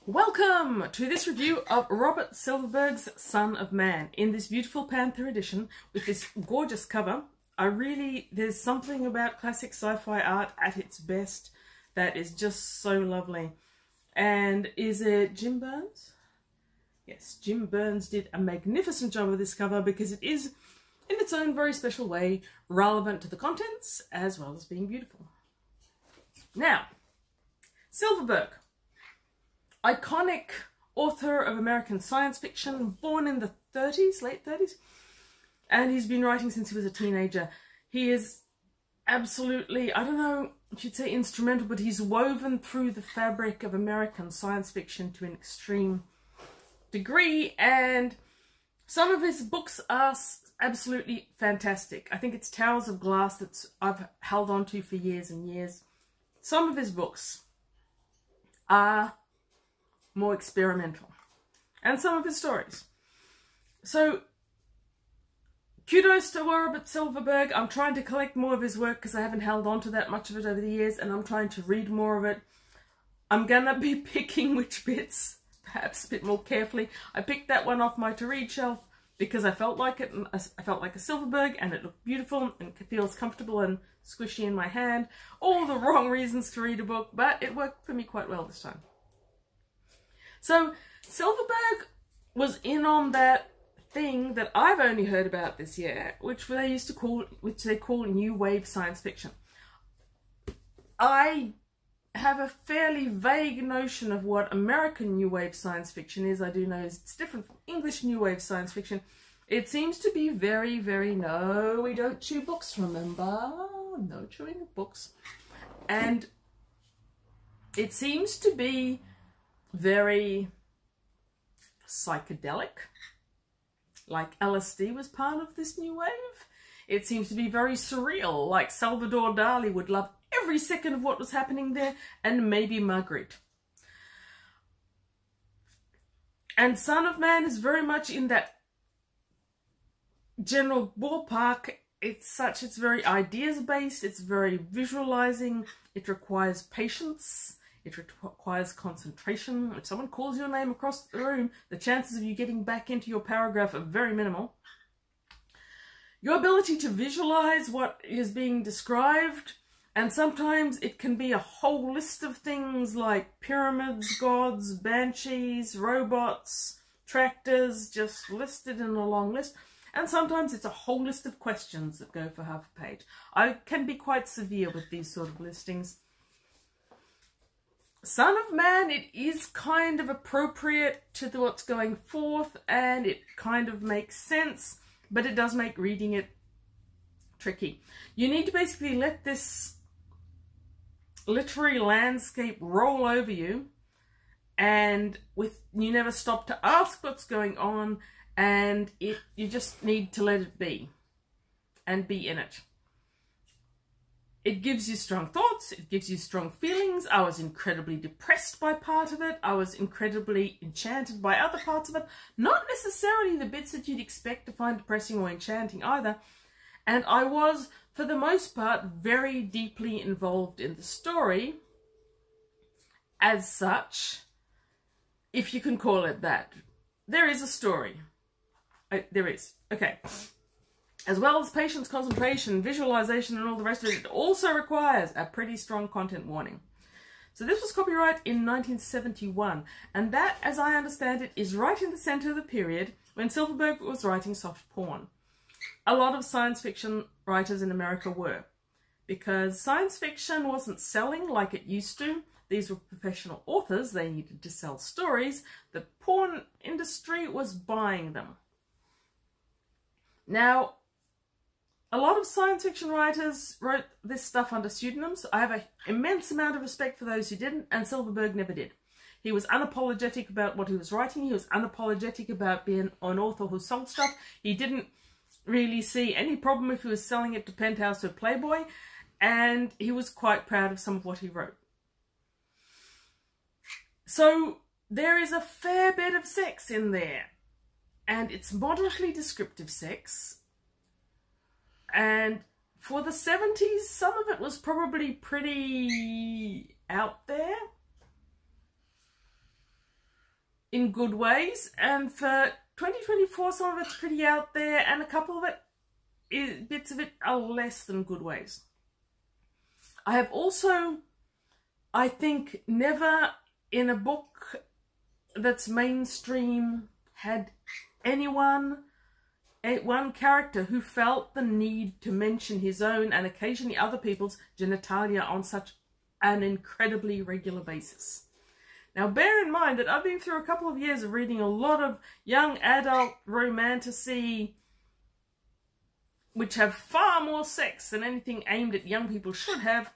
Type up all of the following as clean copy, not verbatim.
Welcome to this review of Robert Silverberg's Son of Man in this beautiful Panther edition with this gorgeous cover. There's something about classic sci-fi art at its best that is just so lovely. And is it Jim Burns? Yes, Jim Burns did a magnificent job with this cover because it is, in its own very special way, relevant to the contents as well as being beautiful. Now, Silverberg. Iconic author of American science fiction, born in the 30s, late 30s, and he's been writing since he was a teenager. He is absolutely, I don't know if you'd say instrumental, but he's woven through the fabric of American science fiction to an extreme degree, and some of his books are absolutely fantastic. I think it's Towers of Glass that I've held on to for years and years. Some of his books are more experimental, and some of his stories. So kudos to Robert Silverberg. I'm trying to collect more of his work because I haven't held on to that much of it over the years, and I'm trying to read more of it. I'm gonna be picking which bits perhaps a bit more carefully. I picked that one off my to read shelf because I felt like it, and I felt like a Silverberg, and it looked beautiful and it feels comfortable and squishy in my hand. All the wrong reasons to read a book, but it worked for me quite well this time. So Silverberg was in on that thing that I've only heard about this year, which they call new wave science fiction. I have a fairly vague notion of what American new wave science fiction is. I do know it's different from English new wave science fiction. It seems to be very, very, no, we don't chew books, remember? No chewing of books. And it seems to be very psychedelic, like LSD was part of this new wave. It seems to be very surreal, like Salvador Dali would love every second of what was happening there, and maybe Magritte. And Son of Man is very much in that general ballpark. It's very ideas based, it's very visualizing, it requires patience. It requires concentration. If someone calls your name across the room, the chances of you getting back into your paragraph are very minimal. Your ability to visualize what is being described, and sometimes it can be a whole list of things like pyramids, gods, banshees, robots, tractors, just listed in a long list. And sometimes it's a whole list of questions that go for half a page. I can be quite severe with these sort of listings. Son of Man, it is kind of appropriate to what's going forth, and it kind of makes sense, but it does make reading it tricky. You need to basically let this literary landscape roll over you, and you never stop to ask what's going on, and you just need to let it be and be in it. It gives you strong thoughts, it gives you strong feelings. I was incredibly depressed by part of it. I was incredibly enchanted by other parts of it. Not necessarily the bits that you'd expect to find depressing or enchanting either. And I was, for the most part, very deeply involved in the story as such, if you can call it that. There is a story. There is. Okay. As well as patience, concentration, visualization, and all the rest of it, it also requires a pretty strong content warning. So this was copyright in 1971, and that, as I understand it, is right in the center of the period when Silverberg was writing soft porn. A lot of science fiction writers in America were, because science fiction wasn't selling like it used to. These were professional authors, they needed to sell stories. The porn industry was buying them. Now, a lot of science fiction writers wrote this stuff under pseudonyms. I have an immense amount of respect for those who didn't, and Silverberg never did. He was unapologetic about what he was writing. He was unapologetic about being an author who sold stuff. He didn't really see any problem if he was selling it to Penthouse or Playboy, and he was quite proud of some of what he wrote. So there is a fair bit of sex in there, and it's moderately descriptive sex. And for the 70s, some of it was probably pretty out there. in good ways, and for 2024 some of it's pretty out there, and a couple of bits of it are less than good ways. I have also, I think, never in a book that's mainstream had one character who felt the need to mention his own and occasionally other people's genitalia on such an incredibly regular basis. Now bear in mind that I've been through a couple of years of reading a lot of young adult romantasy which have far more sex than anything aimed at young people should have,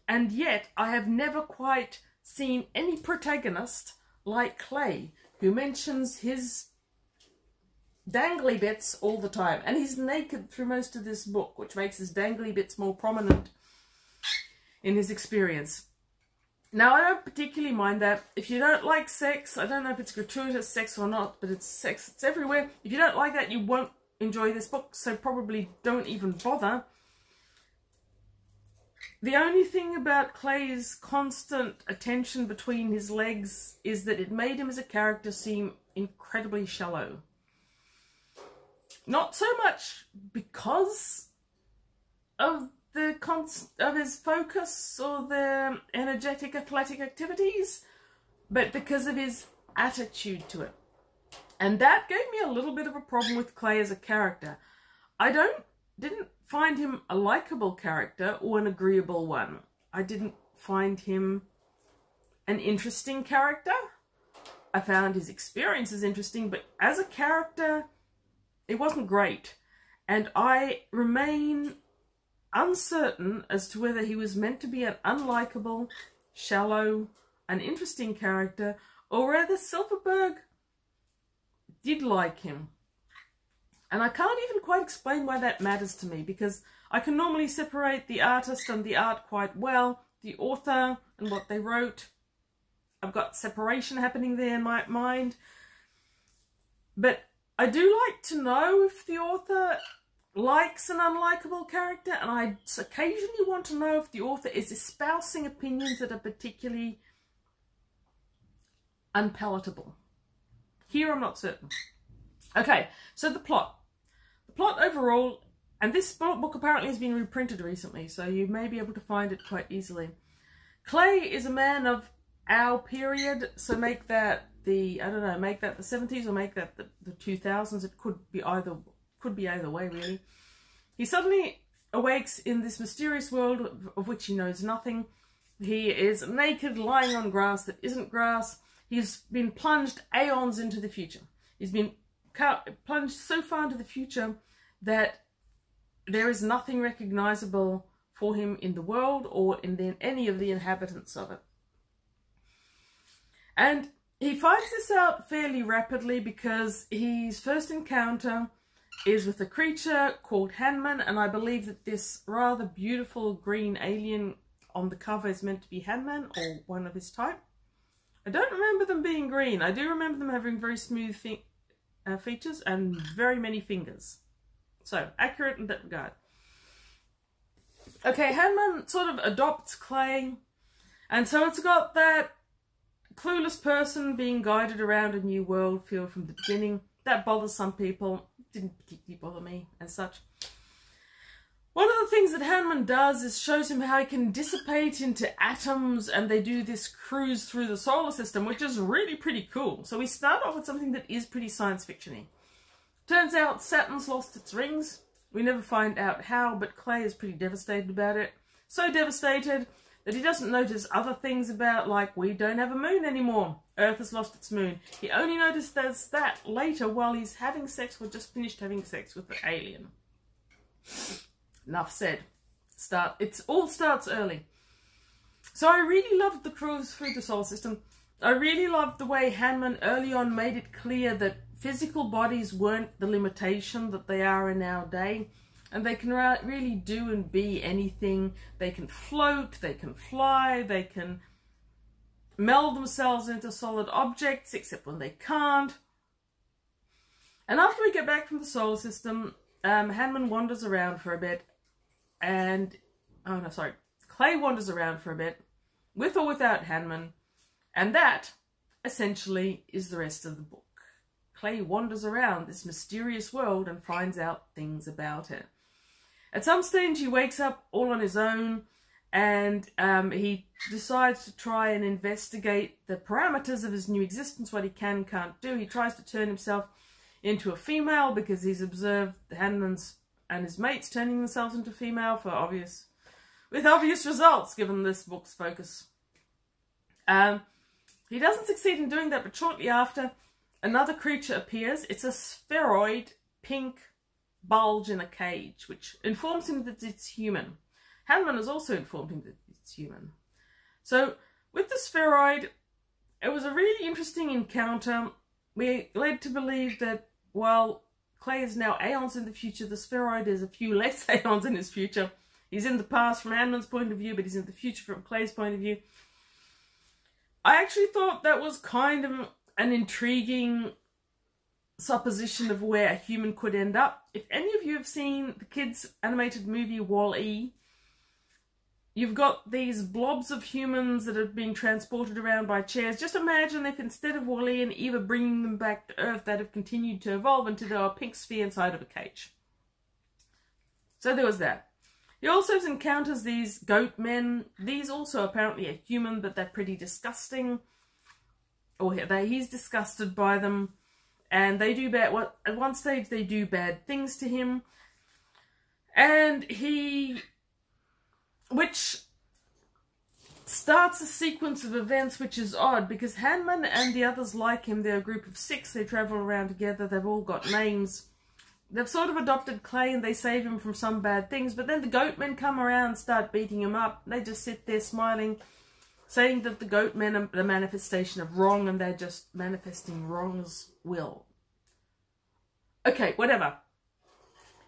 and yet I have never quite seen any protagonist like Clay, who mentions his dangly bits all the time, and he's naked through most of this book, which makes his dangly bits more prominent in his experience. Now, I don't particularly mind that. If you don't like sex, I don't know if it's gratuitous sex or not, but it's sex, it's everywhere. If you don't like that, you won't enjoy this book, so probably don't even bother. The only thing about Clay's constant attention between his legs is that it made him as a character seem incredibly shallow. Not so much because of his focus or the energetic athletic activities, but because of his attitude to it. And that gave me a little bit of a problem with Clay as a character. I didn't find him a likable character or an agreeable one. I didn't find him an interesting character. I found his experiences interesting, but as a character, it wasn't great. And I remain uncertain as to whether he was meant to be an unlikable, shallow, uninteresting character, or whether Silverberg did like him. And I can't even quite explain why that matters to me, because I can normally separate the artist and the art quite well, the author and what they wrote. I've got separation happening there in my mind. But I do like to know if the author likes an unlikable character, and I occasionally want to know if the author is espousing opinions that are particularly unpalatable. Here I'm not certain. Okay, so the plot. The plot overall, and this book apparently has been reprinted recently, so you may be able to find it quite easily. Clay is a man of our period, so make that the, I don't know, make that the 70s or make that the 2000s. It could be either way, really. He suddenly awakes in this mysterious world of which he knows nothing. He is naked, lying on grass that isn't grass. He's been plunged aeons into the future. He's been plunged so far into the future that there is nothing recognizable for him in the world or in any of the inhabitants of it. And he finds this out fairly rapidly because his first encounter is with a creature called Hanman, and I believe that this rather beautiful green alien on the cover is meant to be Hanman or one of his type. I don't remember them being green. I do remember them having very smooth features and very many fingers. So, accurate in that regard. Okay, Hanman sort of adopts Clay, and so it's got that clueless person being guided around a new world feel from the beginning. That bothers some people. Didn't particularly bother me as such. One of the things that Hanman does is shows him how he can dissipate into atoms, and they do this cruise through the solar system, which is really pretty cool. So we start off with something that is pretty science fiction-y. Turns out Saturn's lost its rings. We never find out how, but Clay is pretty devastated about it. So devastated that he doesn't notice other things about, like, we don't have a moon anymore. Earth has lost its moon. He only notices that later while he's having sex or just finished having sex with the alien. Enough said. It all starts early. So I really loved the cruise through the solar system. I really loved the way Hanman early on made it clear that physical bodies weren't the limitation that they are in our day. And they can really do and be anything. They can float, they can fly, they can meld themselves into solid objects, except when they can't. And after we get back from the solar system, Hanman wanders around for a bit. Clay wanders around for a bit, with or without Hanman. And that essentially is the rest of the book. Clay wanders around this mysterious world and finds out things about it. At some stage he wakes up all on his own, and he decides to try and investigate the parameters of his new existence, what he can and can't do. He tries to turn himself into a female because he's observed Hanman's and his mates turning themselves into female with obvious results, given this book's focus. He doesn't succeed in doing that, but shortly after, another creature appears. It's a spheroid pink bulge in a cage, which informs him that it's human. Hanman has also informed him that it's human. So, with the spheroid, it was a really interesting encounter. We're led to believe that while Clay is now aeons in the future, the spheroid is a few less aeons in his future. He's in the past from Hanman's point of view, but he's in the future from Clay's point of view. I actually thought that was kind of an intriguing supposition of where a human could end up. If any of you have seen the kids' animated movie Wall-E, you've got these blobs of humans that are being transported around by chairs. Just imagine if instead of Wall-E and Eva bringing them back to Earth, they'd have continued to evolve until they were a pink sphere inside of a cage. So there was that. He also encounters these goat men. These also apparently are human, but they're pretty disgusting. Or he's disgusted by them. And they do bad. Well, at one stage they do bad things to him. And which starts a sequence of events which is odd, because Hanman and the others like him, they're a group of 6, they travel around together, they've all got names. They've sort of adopted Clay and they save him from some bad things, but then the goat men come around and start beating him up. They just sit there smiling, saying that the goat men are the manifestation of wrong and they're just manifesting wrong's will. Okay, whatever.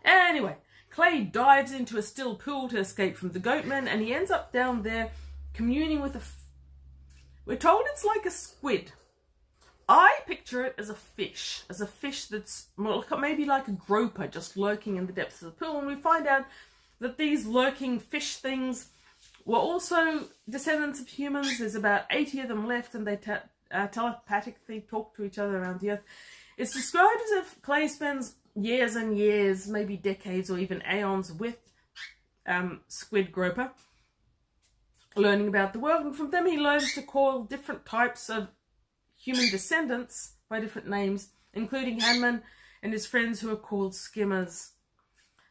Anyway, Clay dives into a still pool to escape from the goatmen, and he ends up down there communing with we're told it's like a squid. I picture it as a fish that's maybe like a groper just lurking in the depths of the pool, and we find out that these lurking fish things were also descendants of humans. There's about 80 of them left, and they telepathically talk to each other around the Earth. It's described as if Clay spends years and years, maybe decades or even aeons with Squid Groper, learning about the world, and from them he learns to call different types of human descendants by different names, including Hanman and his friends who are called skimmers.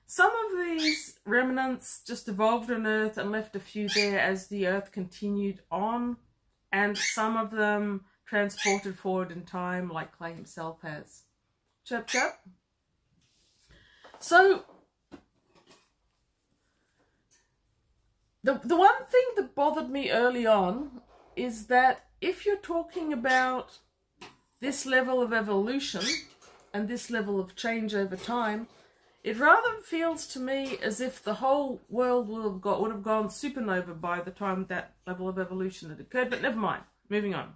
Some of these remnants just evolved on Earth and left a few there as the Earth continued on, and some of them transported forward in time like Clay himself has. Chirp chirp. So, the one thing that bothered me early on is that if you're talking about this level of evolution and this level of change over time, it rather feels to me as if the whole world would have gone supernova by the time that level of evolution had occurred, but never mind, moving on.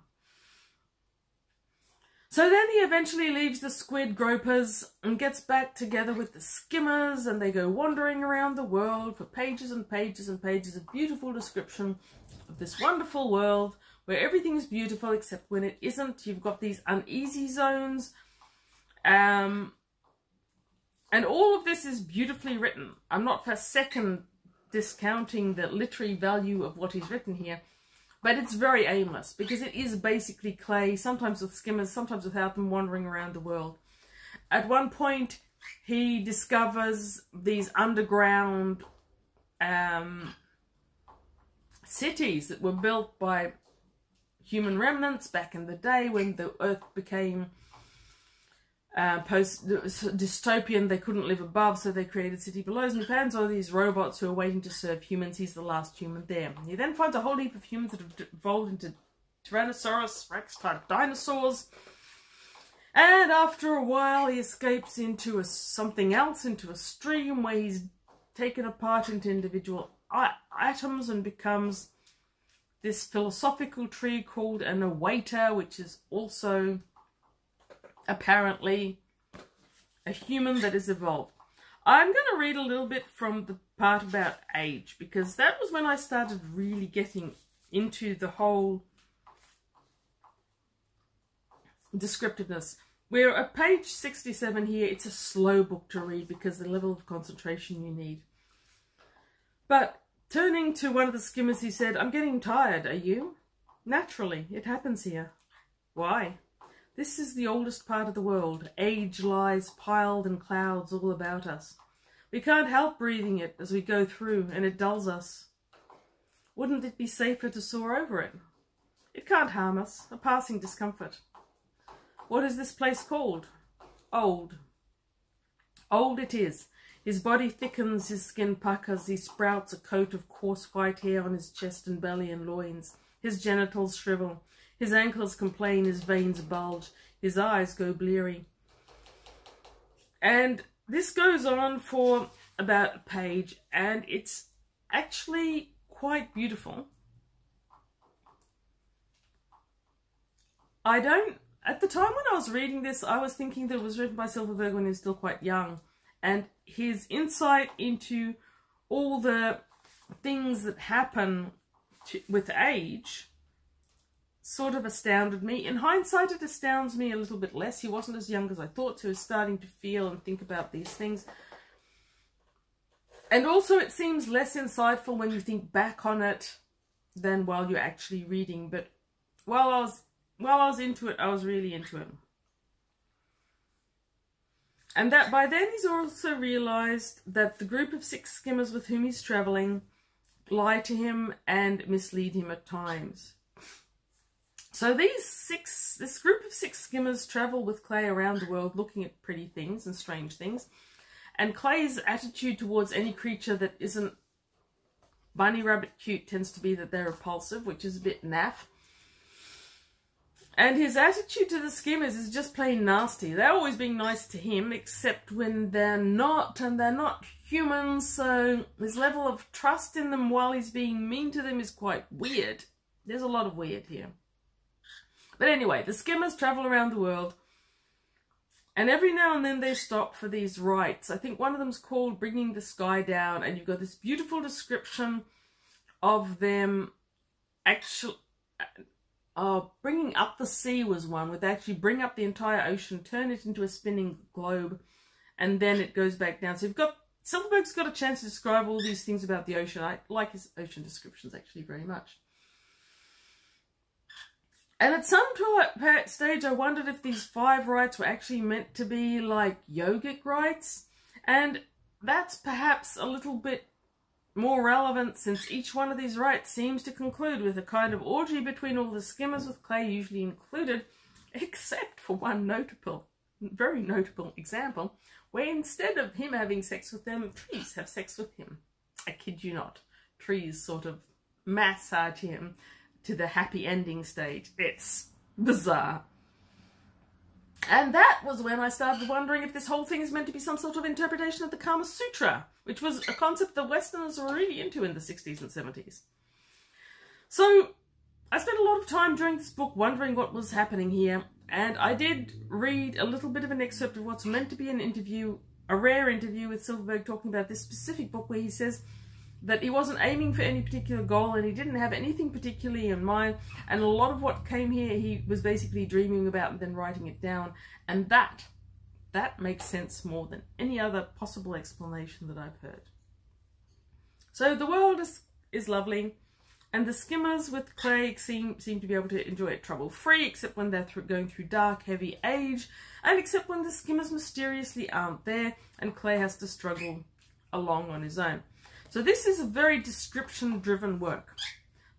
So then he eventually leaves the squid gropers and gets back together with the skimmers, and they go wandering around the world for pages and pages and pages of beautiful description of this wonderful world where everything is beautiful except when it isn't. You've got these uneasy zones, and all of this is beautifully written. I'm not for a second discounting the literary value of what he's written here, but it's very aimless because it is basically Clay, sometimes with skimmers, sometimes without them, wandering around the world. At one point, he discovers these underground cities that were built by human remnants back in the day when the Earth became post-dystopian. They couldn't live above, so they created city below, and he finds all these robots who are waiting to serve humans. He's the last human there. He then finds a whole heap of humans that have evolved into Tyrannosaurus Rex type dinosaurs, and after a while he escapes into something else, into a stream where he's taken apart into individual atoms and becomes this philosophical tree called an awaiter, which is also apparently a human that has evolved. I'm going to read a little bit from the part about age, because that was when I started really getting into the whole descriptiveness. We're at page 67 here. It's a slow book to read because of the level of concentration you need. But turning to one of the skimmers, he said, "I'm getting tired, are you?" "Naturally, it happens here." "Why?" "This is the oldest part of the world. Age lies piled in clouds all about us. We can't help breathing it as we go through, and it dulls us. Wouldn't it be safer to soar over it? It can't harm us, a passing discomfort." "What is this place called?" "Old." "Old it is. His body thickens, his skin puckers, he sprouts a coat of coarse white hair on his chest and belly and loins. His genitals shrivel, his ankles complain, his veins bulge, his eyes go bleary." And this goes on for about a page, and it's actually quite beautiful. At the time when I was reading this, I was thinking that it was written by Silverberg when he was still quite young. And his insight into all the things that happen with age sort of astounded me. In hindsight, it astounds me a little bit less. He wasn't as young as I thought, so he was starting to feel and think about these things. And also it seems less insightful when you think back on it than while you're actually reading. But while I was into it, I was really into it. And that by then he's also realised that the group of 6 skimmers with whom he's travelling lie to him and mislead him at times. So this group of 6 skimmers travel with Clay around the world looking at pretty things and strange things. And Clay's attitude towards any creature that isn't bunny rabbit cute tends to be that they're repulsive, which is a bit naff. And his attitude to the skimmers is just plain nasty. They're always being nice to him, except when they're not, and they're not humans, so his level of trust in them while he's being mean to them is quite weird. There's a lot of weird here. But anyway, the skimmers travel around the world, and every now and then they stop for these rites. I think one of them's called Bringing the Sky Down, and you've got this beautiful description of them actually... Bringing Up the Sea was one, where they actually bring up the entire ocean, turn it into a spinning globe, and then it goes back down. So you've got... Silverberg's got a chance to describe all these things about the ocean. I like his ocean descriptions actually very much. And at some stage I wondered if these 5 rites were actually meant to be like yogic rites. And that's perhaps a little bit more relevant, since each one of these rites seems to conclude with a kind of orgy between all the skimmers, with Clay usually included, except for one very notable example, where instead of him having sex with them, trees have sex with him. I kid you not. Trees sort of massage him to the happy ending stage. It's bizarre. And that was when I started wondering if this whole thing is meant to be some sort of interpretation of the Kama Sutra, which was a concept that Westerners were really into in the 60s and 70s. So I spent a lot of time during this book wondering what was happening here, and I did read a little bit of an excerpt of what's meant to be an interview, a rare interview with Silverberg talking about this specific book, where he says that he wasn't aiming for any particular goal and he didn't have anything particularly in mind, and a lot of what came here he was basically dreaming about and then writing it down, and that makes sense more than any other possible explanation that I've heard. So the world is lovely, and the skimmers with Clay seem to be able to enjoy it trouble-free, except when they're going through dark, heavy age, and except when the skimmers mysteriously aren't there and Clay has to struggle along on his own. So this is a very description-driven work.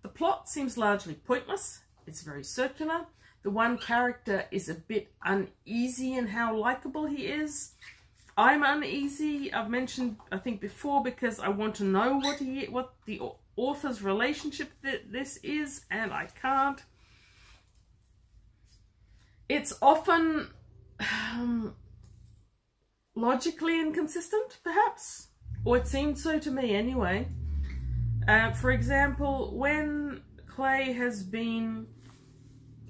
The plot seems largely pointless. It's very circular. The one character is a bit uneasy in how likable he is. I'm uneasy, I've mentioned, I think, before, because I want to know what the author's relationship this is, and I can't. It's often logically inconsistent, perhaps. Or it seemed so to me anyway. For example, when Clay has been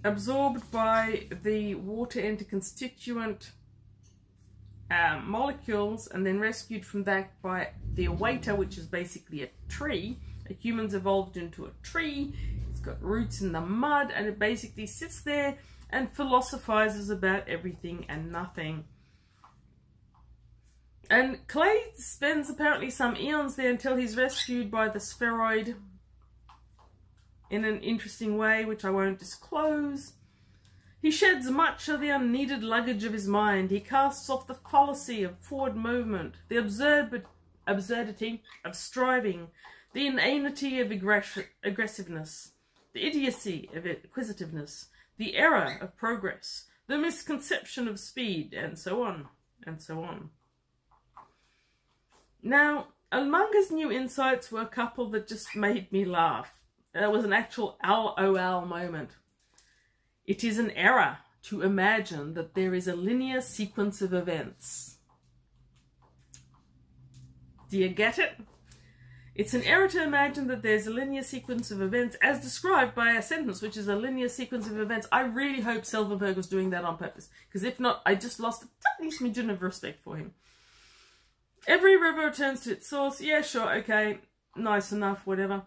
absorbed by the water into constituent molecules and then rescued from that by the awaiter, which is basically a tree. A human's evolved into a tree. It's got roots in the mud, and it basically sits there and philosophizes about everything and nothing. And Clay spends apparently some eons there until he's rescued by the spheroid in an interesting way, which I won't disclose. He sheds much of the unneeded luggage of his mind. He casts off the fallacy of forward movement, the absurdity of striving, the inanity of aggressiveness, the idiocy of inquisitiveness, the error of progress, the misconception of speed, and so on, and so on. Now, among his new insights were a couple that just made me laugh. There was an actual LOL moment. It is an error to imagine that there is a linear sequence of events. Do you get it? It's an error to imagine that there's a linear sequence of events as described by a sentence, which is a linear sequence of events. I really hope Silverberg was doing that on purpose, because if not, I just lost a tiny smidgen of respect for him. Every river returns to its source. Yeah, sure, okay, nice enough, whatever.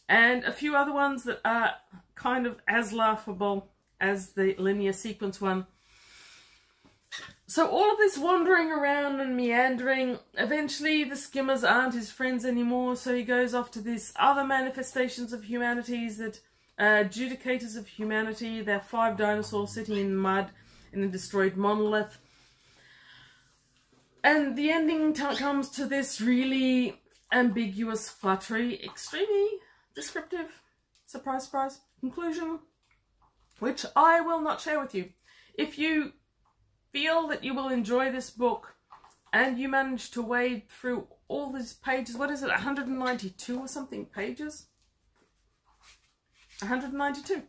And a few other ones that are kind of as laughable as the linear sequence one. So all of this wandering around and meandering, eventually the skimmers aren't his friends anymore, so he goes off to these other manifestations of humanities that adjudicators of humanity. They're 5 dinosaurs sitting in mud in a destroyed monolith. And the ending comes to this really ambiguous, fluttery, extremely descriptive, surprise, surprise, conclusion, which I will not share with you. If you feel that you will enjoy this book and you manage to wade through all these pages, what is it, 192 or something pages? 192.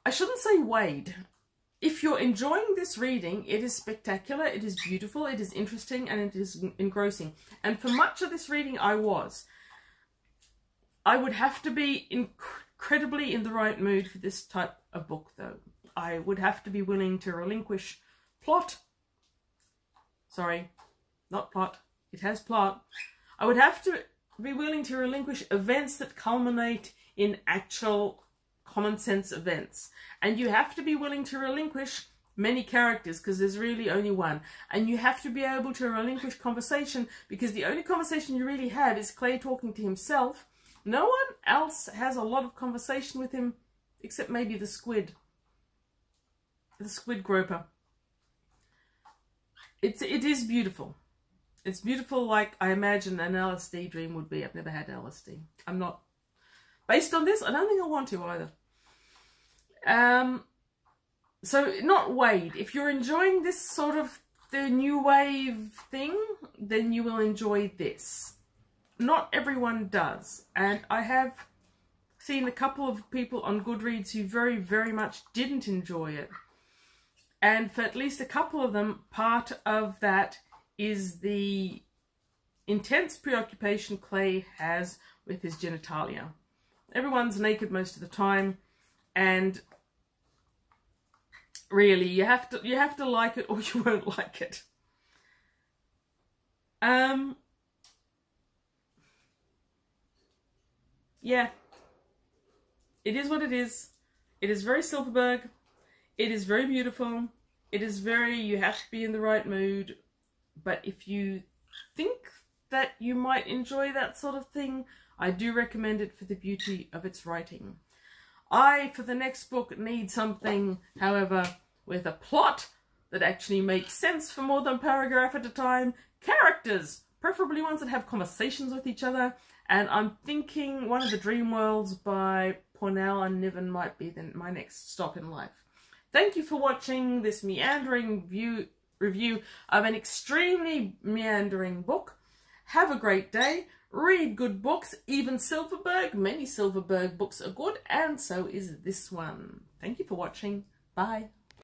I shouldn't say wade. If you're enjoying this reading, it is spectacular, it is beautiful, it is interesting, and it is engrossing. And for much of this reading I would have to be incredibly in the right mood for this type of book, though. I would have to be willing to relinquish plot. Sorry, not plot. It has plot. I would have to be willing to relinquish events that culminate in actual common sense events. And you have to be willing to relinquish many characters, because there's really only one. And you have to be able to relinquish conversation, because the only conversation you really have is Clay talking to himself. No one else has a lot of conversation with him, except maybe the squid. The squid groper. It is beautiful. It's beautiful like I imagine an LSD dream would be. I've never had LSD. I'm not... Based on this, I don't think I want to either. So, not Wade. If you're enjoying this sort of the new wave thing, then you will enjoy this. Not everyone does, and I have seen a couple of people on Goodreads who very, very much didn't enjoy it. And for at least a couple of them, part of that is the intense preoccupation Clay has with his genitalia. Everyone's naked most of the time, and really, you have to like it or you won't like it. Yeah, it is what it is. It is very Silverberg. It is very beautiful. It is very, you have to be in the right mood. But if you think that you might enjoy that sort of thing, I do recommend it for the beauty of its writing. For the next book, need something, however, with a plot that actually makes sense for more than a paragraph at a time. Characters, preferably ones that have conversations with each other. And I'm thinking one of the Dream Worlds by Pornell and Niven might be my next stop in life. Thank you for watching this meandering review of an extremely meandering book. Have a great day. Read good books, even Silverberg. Many Silverberg books are good, and so is this one. Thank you for watching. Bye.